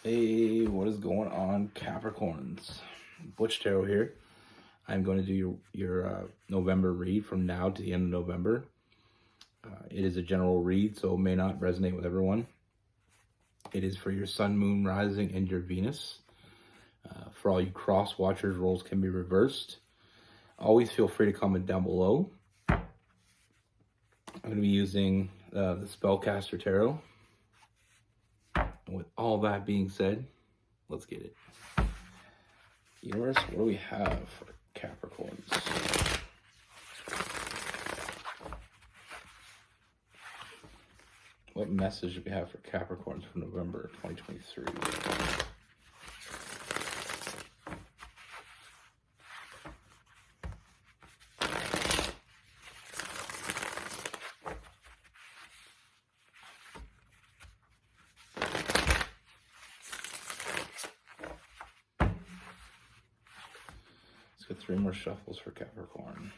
Hey, what is going on, Capricorns? Butch Tarot here. I'm going to do your November read from now to the end of November. It is a general read, so it may not resonate with everyone. It is for your Sun, Moon, Rising, and your Venus. For all you cross watchers, roles can be reversed. Always feel free to comment down below. I'm going to be using the Spellcaster Tarot. And with all that being said, let's get it. Universe, what do we have for Capricorns? What message do we have for Capricorns for November 2023? Let's get 3 more shuffles for Capricorn.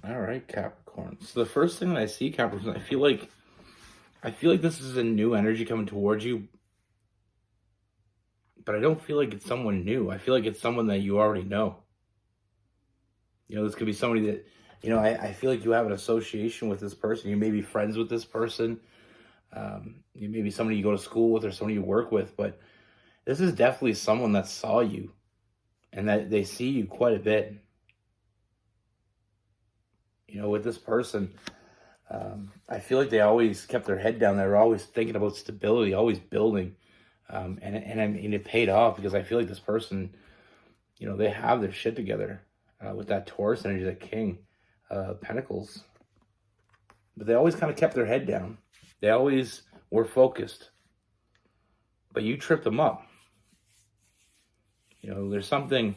All right, Capricorn. So the first thing that I see, Capricorn, I feel like this is a new energy coming towards you, but I don't feel like it's someone new. I feel like it's someone that you already know. You know, this could be somebody that, you know, I feel like you have an association with this person. You may be friends with this person. You may be somebody you go to school with or somebody you work with, but this is definitely someone that saw you and that they see you quite a bit. You know, with this person, I feel like they always kept their head down. They were always thinking about stability, always building. And I mean, it paid off because I feel like this person, you know, they have their shit together with that Taurus energy, that King Pentacles. But they always kind of kept their head down. They always were focused. But you tripped them up. You know, there's something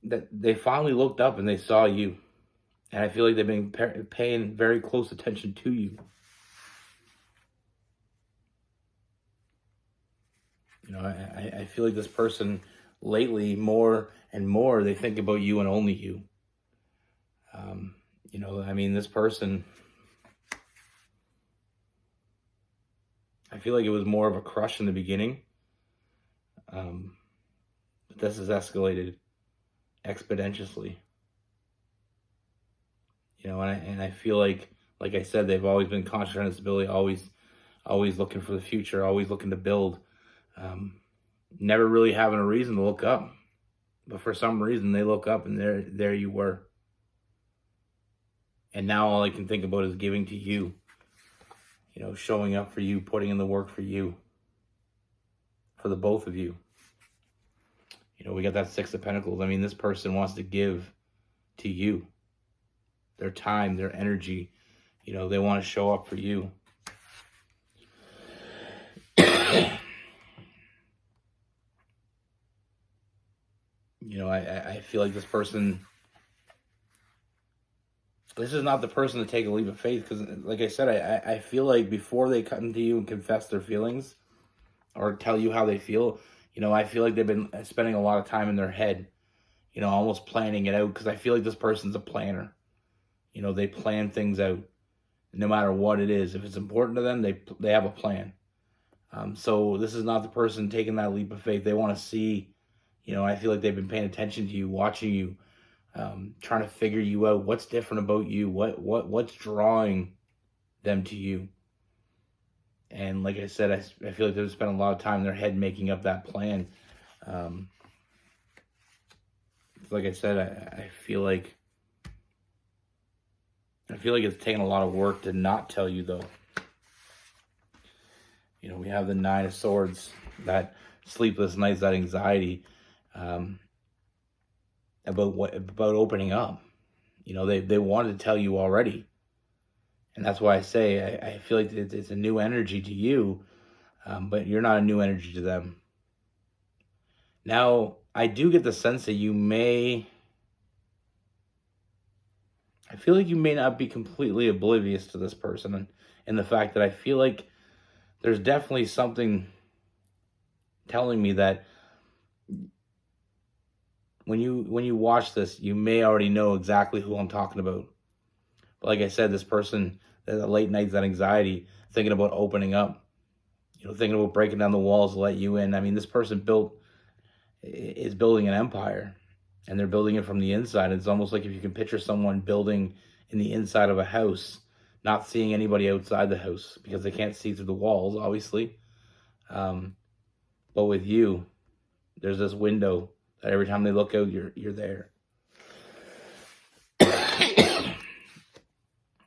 that they finally looked up and they saw you. And I feel like they've been paying very close attention to you. You know, I feel like this person lately, more and more, they think about you and only you. You know, I mean, this person, I feel like it was more of a crush in the beginning. But this has escalated exponentially. You know, and I feel like I said, they've always been conscious on stability, always looking for the future, always looking to build. Never really having a reason to look up, but for some reason they look up and there you were. And now all I can think about is giving to you. You know, showing up for you, putting in the work for you, for the both of you. You know, we got that 6 of Pentacles. I mean, this person wants to give to you. Their time, their energy, you know, they want to show up for you. You know, I feel like this person, this is not the person to take a leap of faith, because like I said, I feel like before they come to you and confess their feelings or tell you how they feel, you know, I feel like they've been spending a lot of time in their head, you know, almost planning it out, because I feel like this person's a planner. You know, they plan things out no matter what it is. If it's important to them, they have a plan. So this is not the person taking that leap of faith. They want to see, you know, I feel like they've been paying attention to you, watching you, trying to figure you out. What's different about you? What's drawing them to you? And like I said, I feel like they've spent a lot of time in their head making up that plan. Like I said, I feel like I feel like it's taken a lot of work to not tell you, though. You know, we have the Nine of Swords, that sleepless nights, that anxiety about opening up. You know, they wanted to tell you already. And that's why I say I feel like it's a new energy to you, but you're not a new energy to them. Now, I do get the sense that I feel like you may not be completely oblivious to this person, and the fact that I feel like there's definitely something telling me that when you watch this, you may already know exactly who I'm talking about. But like I said, this person, the late nights, that anxiety, thinking about opening up, you know, thinking about breaking down the walls to let you in. I mean, this person is building an empire, and they're building it from the inside. It's almost like if you can picture someone building in the inside of a house, not seeing anybody outside the house because they can't see through the walls, obviously. But with you, there's this window that every time they look out, you're there.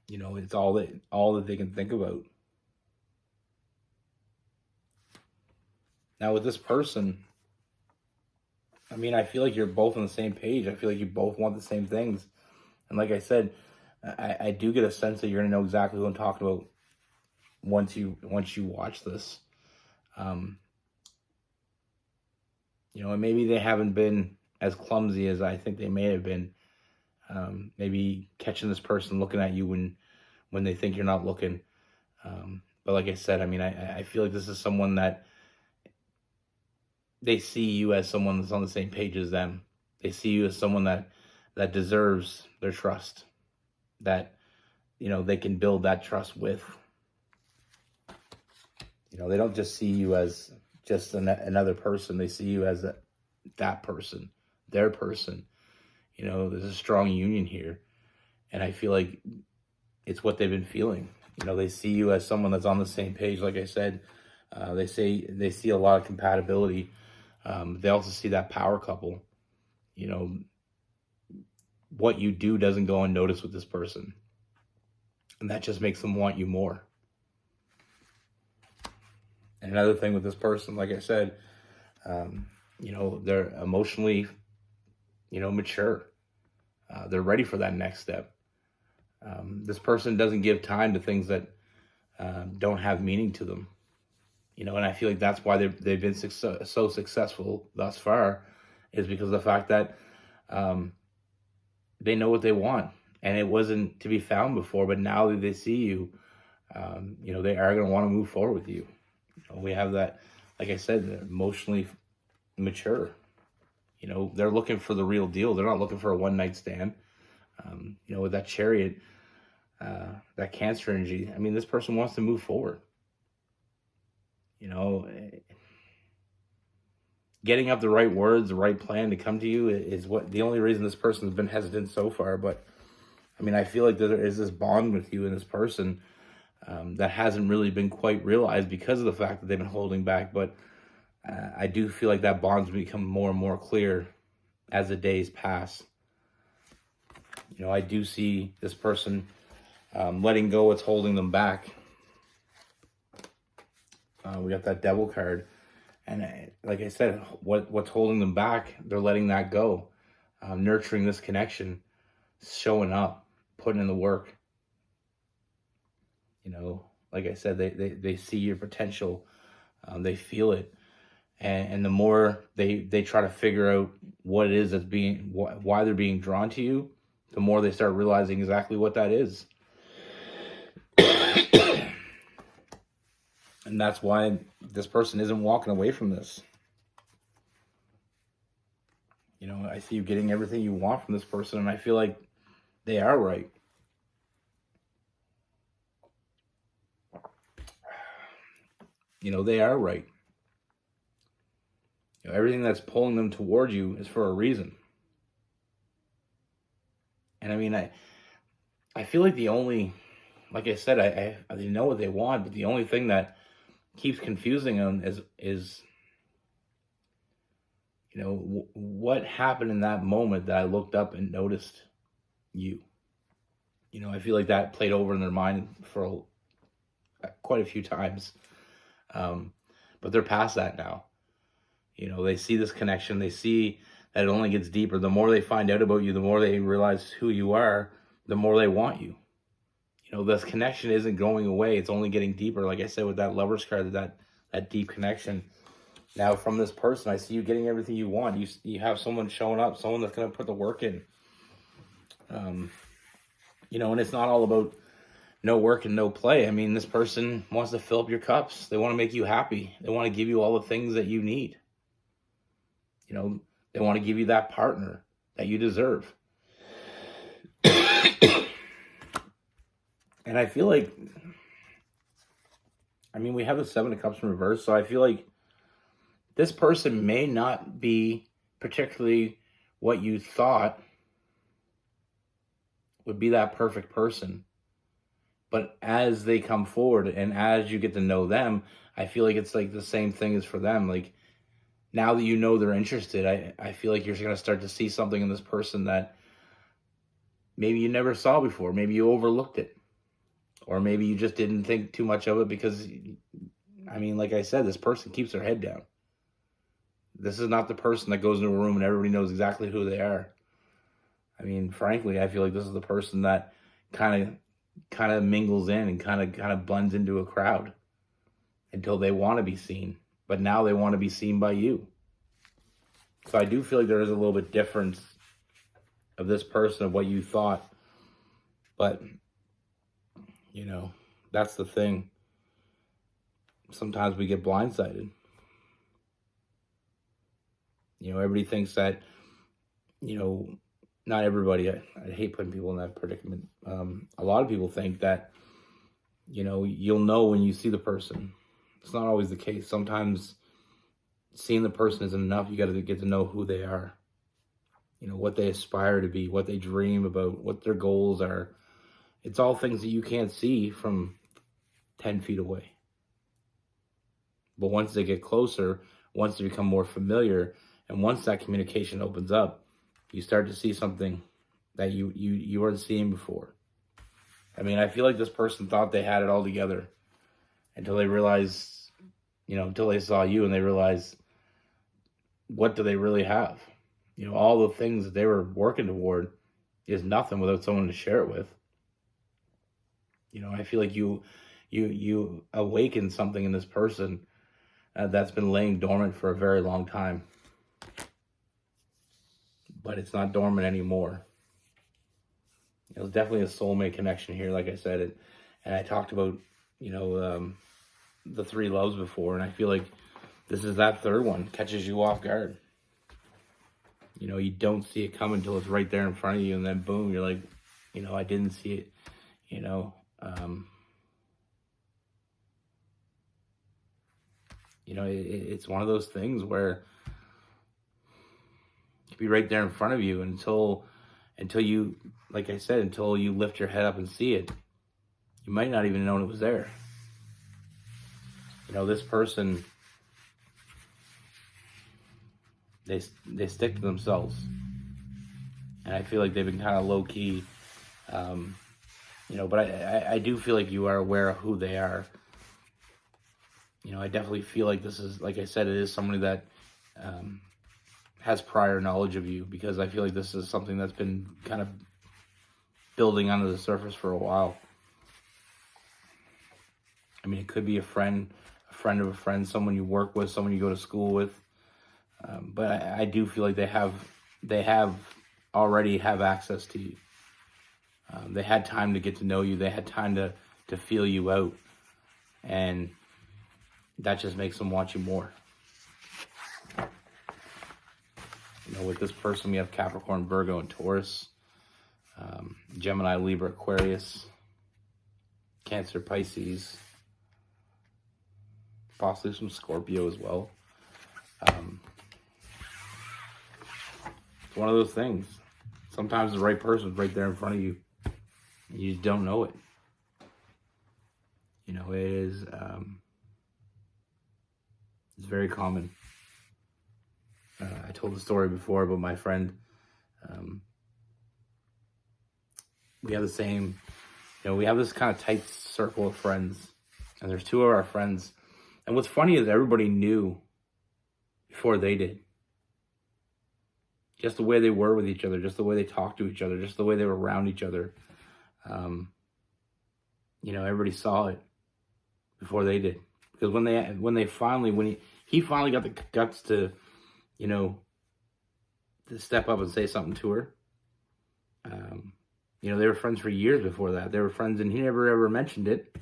You know, it's all that they can think about. Now with this person, I mean, I feel like you're both on the same page. I feel like you both want the same things. And like I said, I do get a sense that you're gonna know exactly what I'm talking about once you watch this. You know, and maybe they haven't been as clumsy as I think they may have been. Maybe catching this person looking at you when they think you're not looking. But like I said, I mean, I feel like this is someone that they see you as someone that's on the same page as them. They see you as someone that deserves their trust, that, you know, they can build that trust with. You know, they don't just see you as just another person. They see you as that person, their person. You know, there's a strong union here. And I feel like it's what they've been feeling. You know, they see you as someone that's on the same page. Like I said, they see a lot of compatibility. They also see that power couple. You know, what you do doesn't go unnoticed with this person. And that just makes them want you more. And another thing with this person, like I said, you know, they're emotionally, you know, mature. They're ready for that next step. This person doesn't give time to things that don't have meaning to them. You know, and I feel like that's why they've been so successful thus far, is because of the fact that they know what they want. And it wasn't to be found before, but now that they see you, you know, they are going to want to move forward with you. You know, we have that, like I said, they're emotionally mature. You know, they're looking for the real deal. They're not looking for a one-night stand. You know, with that Chariot, that Cancer energy, I mean, this person wants to move forward. You know, getting up the right words, the right plan to come to you is what the only reason this person's been hesitant so far. But I mean, I feel like there is this bond with you and this person that hasn't really been quite realized because of the fact that they've been holding back. But I do feel like that bond's become more and more clear as the days pass. You know, I do see this person letting go what's holding them back. We got that Devil card. And like I said, what's holding them back, they're letting that go. Nurturing this connection, showing up, putting in the work. You know, like I said, they see your potential. They feel it. And the more they try to figure out what it is that's why they're being drawn to you, the more they start realizing exactly what that is. And that's why this person isn't walking away from this. You know, I see you getting everything you want from this person, and I feel like they are right. You know, they are right. You know, everything that's pulling them toward you is for a reason. And I mean, I feel like the only, like I said, I know what they want, but the only thing that keeps confusing them is you know, what happened in that moment that I looked up and noticed you. I feel like that played over in their mind for quite a few times. But they're past that now. They see this connection. They see that it only gets deeper. The more they find out about you, the more they realize who you are, the more they want you. This connection isn't going away. It's only getting deeper. Like I said, with that Lover's card, that deep connection. Now, from this person, I see you getting everything you want. You have someone showing up, someone that's going to put the work in. And it's not all about no work and no play. I mean, this person wants to fill up your cups. They want to make you happy. They want to give you all the things that you need. They want to give you that partner that you deserve. And I feel like, we have the Seven of Cups in reverse, so I feel like this person may not be particularly what you thought would be that perfect person. But as they come forward and as you get to know them, I feel like it's like the same thing as for them. Like, now that you know they're interested, I feel like you're going to start to see something in this person that maybe you never saw before. Maybe you overlooked it. Or maybe you just didn't think too much of it because, like I said, this person keeps their head down. This is not the person that goes into a room and everybody knows exactly who they are. Frankly, I feel like this is the person that kind of mingles in and kind of blends into a crowd until they want to be seen. But now they want to be seen by you. So I do feel like there is a little bit difference of this person, of what you thought. But, that's the thing. Sometimes we get blindsided. Everybody thinks that, not everybody, I hate putting people in that predicament. A lot of people think that, you'll know when you see the person. It's not always the case. Sometimes seeing the person isn't enough. You got to get to know who they are. What they aspire to be, what they dream about, what their goals are. It's all things that you can't see from 10 feet away. But once they get closer, once they become more familiar, and once that communication opens up, you start to see something that you weren't seeing before. I feel like this person thought they had it all together until they realized, until they saw you and they realized, what do they really have? All the things that they were working toward is nothing without someone to share it with. I feel like you awaken something in this person that's been laying dormant for a very long time. But it's not dormant anymore. It was definitely a soulmate connection here, like I said. And I talked about, the three loves before, and I feel like this is that third one. Catches you off guard. You don't see it coming until it's right there in front of you, and then boom, you're like, I didn't see it. It's one of those things where it could be right there in front of you until you, like I said, until you lift your head up and see it. You might not even know it was there. This person, they stick to themselves. And I feel like they've been kind of low key, but I do feel like you are aware of who they are. I definitely feel like this is, like I said, it is somebody that has prior knowledge of you, because I feel like this is something that's been kind of building under the surface for a while. It could be a friend of a friend, someone you work with, someone you go to school with. But I do feel like they already have access to you. They had time to get to know you. They had time to feel you out. And that just makes them want you more. With this person, we have Capricorn, Virgo, and Taurus. Gemini, Libra, Aquarius, Cancer, Pisces, possibly some Scorpio as well. It's one of those things. Sometimes the right person's right there in front of you, and you just don't know it. It is, it's very common. I told the story before about my friend we have the same, we have this kind of tight circle of friends, and there's two of our friends. And what's funny is everybody knew before they did. Just the way they were with each other, just the way they talked to each other, just the way they were around each other. Everybody saw it before they did. Because when he finally got the guts to, to step up and say something to her. They were friends for years before that. They were friends, and he never ever mentioned it.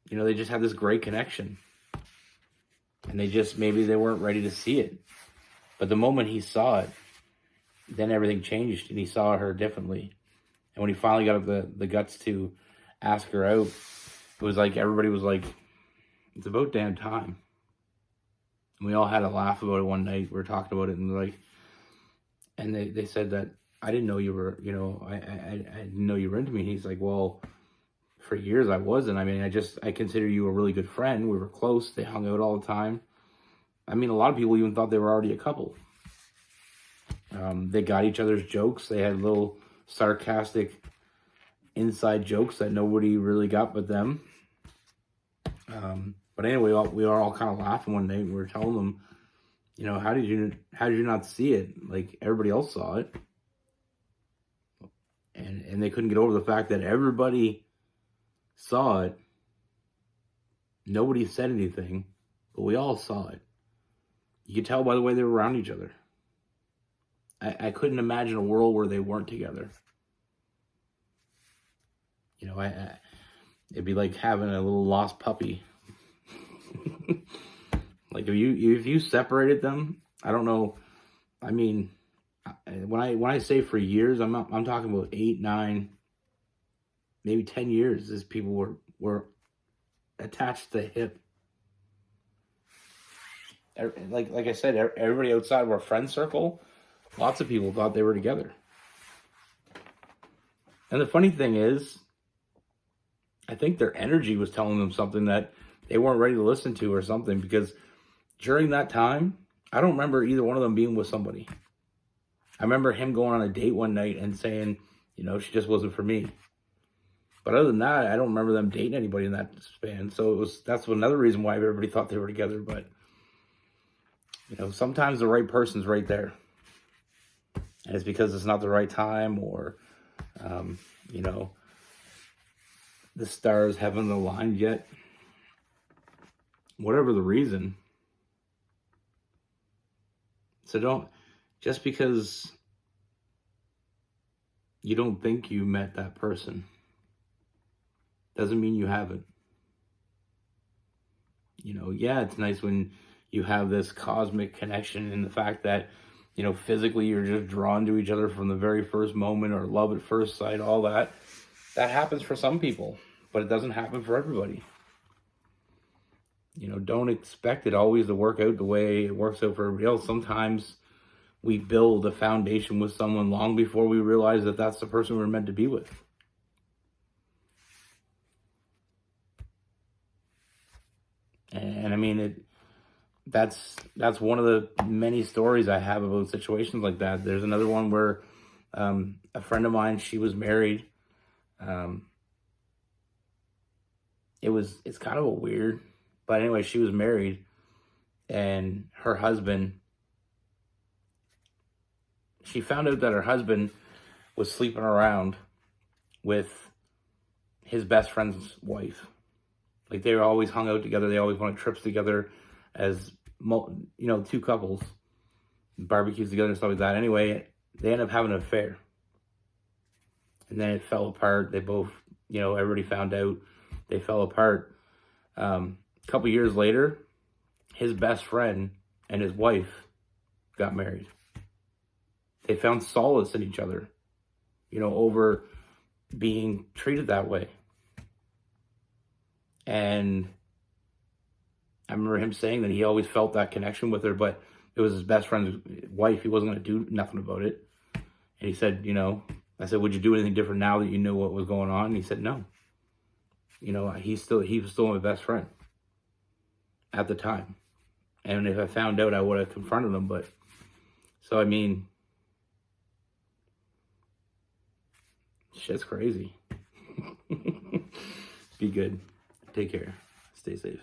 They just had this great connection. And maybe they weren't ready to see it. But the moment he saw it, then everything changed, and he saw her differently. And when he finally got up the guts to ask her out, it was like everybody was like, it's about damn time. And we all had a laugh about it one night. We were talking about it, and they said that, I didn't know you were, I didn't know you were into me. And he's like, well, for years I wasn't. I mean, I consider you a really good friend. We were close. They hung out all the time. I mean, a lot of people even thought they were already a couple. They got each other's jokes. They had little sarcastic inside jokes that nobody really got but them. But anyway, we were all kind of laughing one night. We were telling them, how did you not see it? Like, everybody else saw it. And they couldn't get over the fact that everybody saw it. Nobody said anything, but we all saw it. You could tell by the way they were around each other. I couldn't imagine a world where they weren't together. It'd be like having a little lost puppy. Like if you separated them, I don't know. I mean, when I say for years, I'm talking about 8, 9, maybe 10 years. As people were attached to the hip. Like I said, everybody outside of our friend circle, lots of people thought they were together. And the funny thing is, I think their energy was telling them something that they weren't ready to listen to or something, because during that time, I don't remember either one of them being with somebody. I remember him going on a date one night and saying, she just wasn't for me. But other than that, I don't remember them dating anybody in that span. So that's another reason why everybody thought they were together. But, sometimes the right person's right there. And it's because it's not the right time, or, the stars haven't aligned yet. Whatever the reason. So just because you don't think you met that person, doesn't mean you haven't. Yeah, it's nice when you have this cosmic connection, and the fact that, physically you're just drawn to each other from the very first moment, or love at first sight, all that. That happens for some people, but it doesn't happen for everybody. Don't expect it always to work out the way it works out for everybody else. Sometimes we build a foundation with someone long before we realize that that's the person we're meant to be with. And I mean, that's one of the many stories I have about situations like that. There's another one where a friend of mine, she was married. It's kind of a weird, but anyway, she was married, and her husband, she found out that her husband was sleeping around with his best friend's wife. Like, they were always hung out together. They always went on trips together as, two couples, barbecues together and stuff like that. Anyway, they ended up having an affair. And then it fell apart. They both, everybody found out. They fell apart. A couple years later, his best friend and his wife got married. They found solace in each other, over being treated that way. And I remember him saying that he always felt that connection with her, but it was his best friend's wife. He wasn't going to do nothing about it. And he said, I said, would you do anything different now that you knew what was going on? And he said, no. He was still my best friend at the time. And if I found out, I would have confronted him. But, so, I mean, Shit's crazy. Be good. Take care. Stay safe.